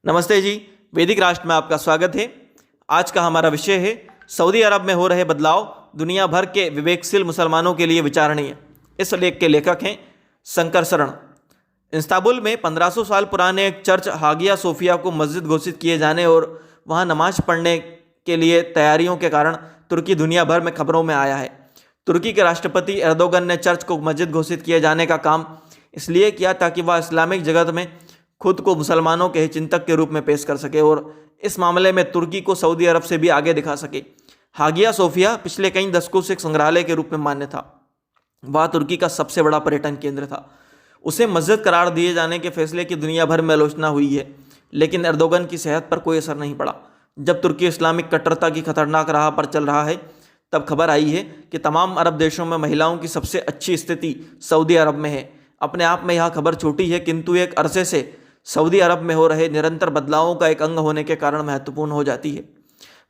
नमस्ते जी। वैदिक राष्ट्र में आपका स्वागत है। आज का हमारा विषय है सऊदी अरब में हो रहे बदलाव दुनिया भर के विवेकशील मुसलमानों के लिए विचारणीय। इस लेख के लेखक हैं शंकर शरण। इस्तांबुल में 1500 साल पुराने एक चर्च हागिया सोफिया को मस्जिद घोषित किए जाने और वहां नमाज पढ़ने के लिए तैयारियों के कारण तुर्की दुनिया भर में खबरों में आया है। तुर्की के राष्ट्रपति एर्दोगन ने चर्च को मस्जिद घोषित किए जाने का काम इसलिए किया ताकि वह इस्लामिक जगत में खुद को मुसलमानों के चिंतक के रूप में पेश कर सके और इस मामले में तुर्की को सऊदी अरब से भी आगे दिखा सके। हागिया सोफिया पिछले कई दशकों से एक संग्रहालय के रूप में मान्य था। वह तुर्की का सबसे बड़ा पर्यटन केंद्र था। उसे मस्जिद करार दिए जाने के फैसले की दुनिया भर में आलोचना हुई है, लेकिन एर्दोगन की सेहत पर कोई असर नहीं पड़ा। जब तुर्की इस्लामिक कट्टरता की खतरनाक राह पर चल रहा है, तब खबर आई है कि तमाम अरब देशों में महिलाओं की सबसे अच्छी स्थिति सऊदी अरब में है। अपने आप में यह खबर छोटी है, किंतु एक अरसे से सऊदी अरब में हो रहे निरंतर बदलावों का एक अंग होने के कारण महत्वपूर्ण हो जाती है।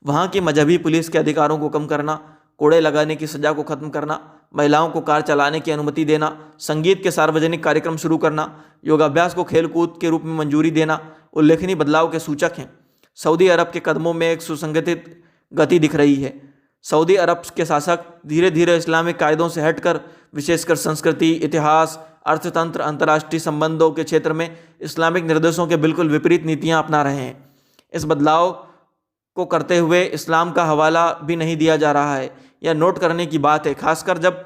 वहाँ की मजहबी पुलिस के अधिकारों को कम करना, कोड़े लगाने की सज़ा को खत्म करना, महिलाओं को कार चलाने की अनुमति देना, संगीत के सार्वजनिक कार्यक्रम शुरू करना, योगाभ्यास को खेलकूद के रूप में मंजूरी देना उल्लेखनीय बदलाव के सूचक हैं। सऊदी अरब के कदमों में एक सुसंगठित गति दिख रही है। सऊदी अरब के शासक धीरे धीरे इस्लामिक कायदों से हटकर विशेषकर संस्कृति, इतिहास, अर्थतंत्र, अंतर्राष्ट्रीय संबंधों के क्षेत्र में इस्लामिक निर्देशों के बिल्कुल विपरीत नीतियां अपना रहे हैं। इस बदलाव को करते हुए इस्लाम का हवाला भी नहीं दिया जा रहा है। यह नोट करने की बात है, खासकर जब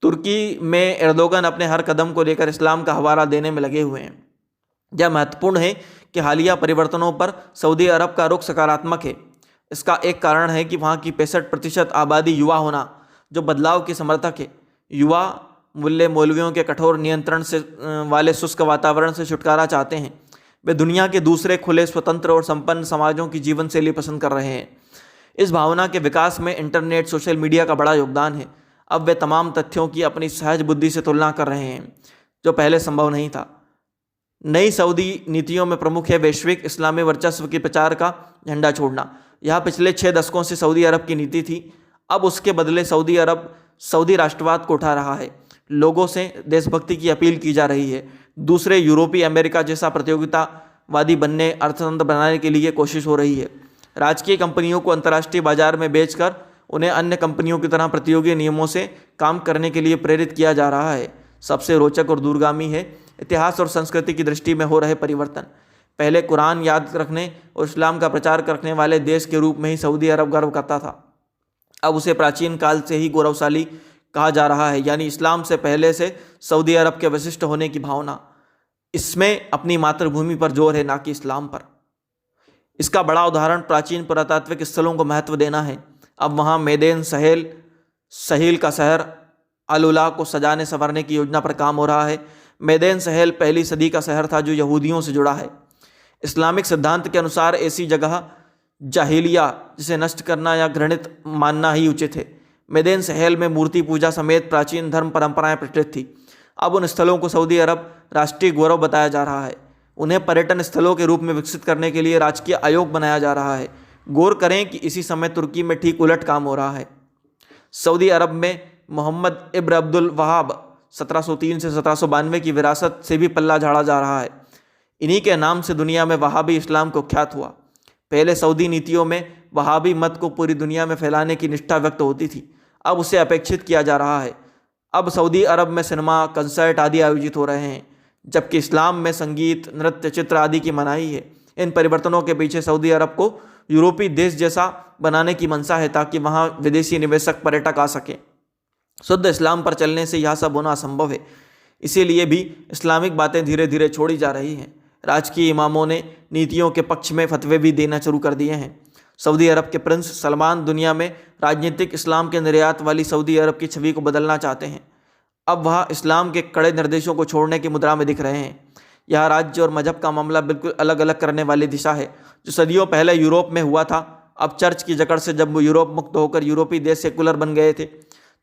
तुर्की में एर्दोगन अपने हर कदम को लेकर इस्लाम का हवाला देने में लगे हुए हैं। यह महत्वपूर्ण है कि हालिया परिवर्तनों पर सऊदी अरब का रुख सकारात्मक है। इसका एक कारण है कि वहाँ की 65% आबादी युवा होना, जो बदलाव के समर्थक है। युवा मूल्य मौलवियों के कठोर नियंत्रण से वाले शुष्क वातावरण से छुटकारा चाहते हैं। वे दुनिया के दूसरे खुले, स्वतंत्र और संपन्न समाजों की जीवन शैली पसंद कर रहे हैं। इस भावना के विकास में इंटरनेट, सोशल मीडिया का बड़ा योगदान है। अब वे तमाम तथ्यों की अपनी सहज बुद्धि से तुलना कर रहे हैं, जो पहले संभव नहीं था। नई सऊदी नीतियों में प्रमुख है वैश्विक इस्लामी वर्चस्व के प्रचार का झंडा छोड़ना। यह पिछले 6 दशकों से सऊदी अरब की नीति थी। अब उसके बदले सऊदी अरब सऊदी राष्ट्रवाद को उठा रहा है। लोगों से देशभक्ति की अपील की जा रही है। दूसरे यूरोपीय अमेरिका जैसा प्रतियोगितावादी बनने, अर्थतंत्र बनाने के लिए कोशिश हो रही है। राजकीय कंपनियों को अंतर्राष्ट्रीय बाजार में बेचकर उन्हें अन्य कंपनियों की तरह प्रतियोगी नियमों से काम करने के लिए प्रेरित किया जा रहा है। सबसे रोचक और दूरगामी है इतिहास और संस्कृति की दृष्टि में हो रहे परिवर्तन। पहले कुरान याद रखने और इस्लाम का प्रचार करने वाले देश के रूप में ही सऊदी अरब गर्व करता था। अब उसे प्राचीन काल से ही गौरवशाली कहा जा रहा है, यानी इस्लाम से पहले से सऊदी अरब के विशिष्ट होने की भावना। इसमें अपनी मातृभूमि पर जोर है, ना कि इस्लाम पर। इसका बड़ा उदाहरण प्राचीन पुरातात्विक स्थलों को महत्व देना है। अब वहाँ मैदेन सहेल का शहर अल-उला को सजाने संवारने की योजना पर काम हो रहा है। मैदेन सहेल पहली सदी का शहर था जो यहूदियों से जुड़ा है। इस्लामिक सिद्धांत के अनुसार ऐसी जगह जाहिलिया, जिसे नष्ट करना या घृणित मानना ही उचित है। मैदेन सहेल में मूर्ति पूजा समेत प्राचीन धर्म परंपराएं प्रचलित थी। अब उन स्थलों को सऊदी अरब राष्ट्रीय गौरव बताया जा रहा है। उन्हें पर्यटन स्थलों के रूप में विकसित करने के लिए राजकीय आयोग बनाया जा रहा है। गौर करें कि इसी समय तुर्की में ठीक उलट काम हो रहा है। सऊदी अरब में मोहम्मद इब्न अब्दुल वहाब 1703 से 1792 की विरासत से भी पल्ला झाड़ा जा रहा है। इन्हीं के नाम से दुनिया में वहाबी इस्लाम को ख्यात हुआ। पहले सऊदी नीतियों में वहाबी मत को पूरी दुनिया में फैलाने की निष्ठा व्यक्त होती थी। अब उसे अपेक्षित किया जा रहा है। अब सऊदी अरब में सिनेमा, कंसर्ट आदि आयोजित हो रहे हैं, जबकि इस्लाम में संगीत, नृत्य, चित्र आदि की मनाही है। इन परिवर्तनों के पीछे सऊदी अरब को यूरोपीय देश जैसा बनाने की मंशा है, ताकि वहाँ विदेशी निवेशक, पर्यटक आ सके। शुद्ध इस्लाम पर चलने से यह सब होना असंभव है। इसीलिए भी इस्लामिक बातें धीरे धीरे छोड़ी जा रही हैं। राजकीय इमामों ने नीतियों के पक्ष में फतवे भी देना शुरू कर दिए हैं। सऊदी अरब के प्रिंस सलमान दुनिया में राजनीतिक इस्लाम के निर्यात वाली सऊदी अरब की छवि को बदलना चाहते हैं। अब वह इस्लाम के कड़े निर्देशों को छोड़ने की मुद्रा में दिख रहे हैं। यह राज्य और मजहब का मामला बिल्कुल अलग अलग करने वाली दिशा है, जो सदियों पहले यूरोप में हुआ था। अब चर्च की जकड़ से जब वो यूरोप मुक्त होकर यूरोपीय देश सेकुलर बन गए थे,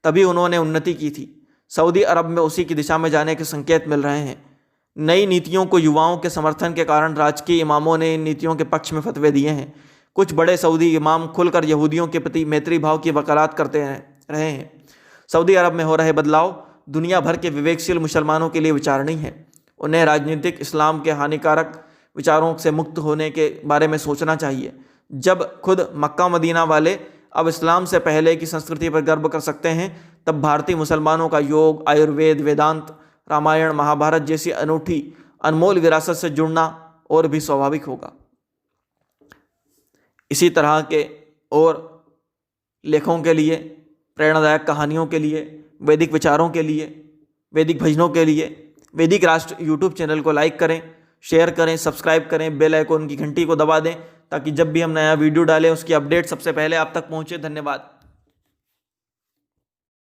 तभी उन्होंने उन्नति की थी। सऊदी अरब में उसी की दिशा में जाने के संकेत मिल रहे हैं। नई नीतियों को युवाओं के समर्थन के कारण राजकीय इमामों ने इन नीतियों के पक्ष में फतवे दिए हैं। कुछ बड़े सऊदी इमाम खुलकर यहूदियों के प्रति मैत्री भाव की वकालत करते रहे हैं। सऊदी अरब में हो रहे बदलाव दुनिया भर के विवेकशील मुसलमानों के लिए विचारणीय है। उन्हें राजनीतिक इस्लाम के हानिकारक विचारों से मुक्त होने के बारे में सोचना चाहिए। जब खुद मक्का मदीना वाले अब इस्लाम से पहले की संस्कृति पर गर्व कर सकते हैं, तब भारतीय मुसलमानों का योग, आयुर्वेद, वेदांत, रामायण, महाभारत जैसी अनूठी अनमोल विरासत से जुड़ना और भी स्वाभाविक होगा। इसी तरह के और लेखों के लिए, प्रेरणादायक कहानियों के लिए, वैदिक विचारों के लिए, वैदिक भजनों के लिए वैदिक राष्ट्र यूट्यूब चैनल को लाइक करें, शेयर करें, सब्सक्राइब करें, बेल आइकॉन की घंटी को दबा दें ताकि जब भी हम नया वीडियो डालें उसकी अपडेट सबसे पहले आप तक पहुंचे। धन्यवाद।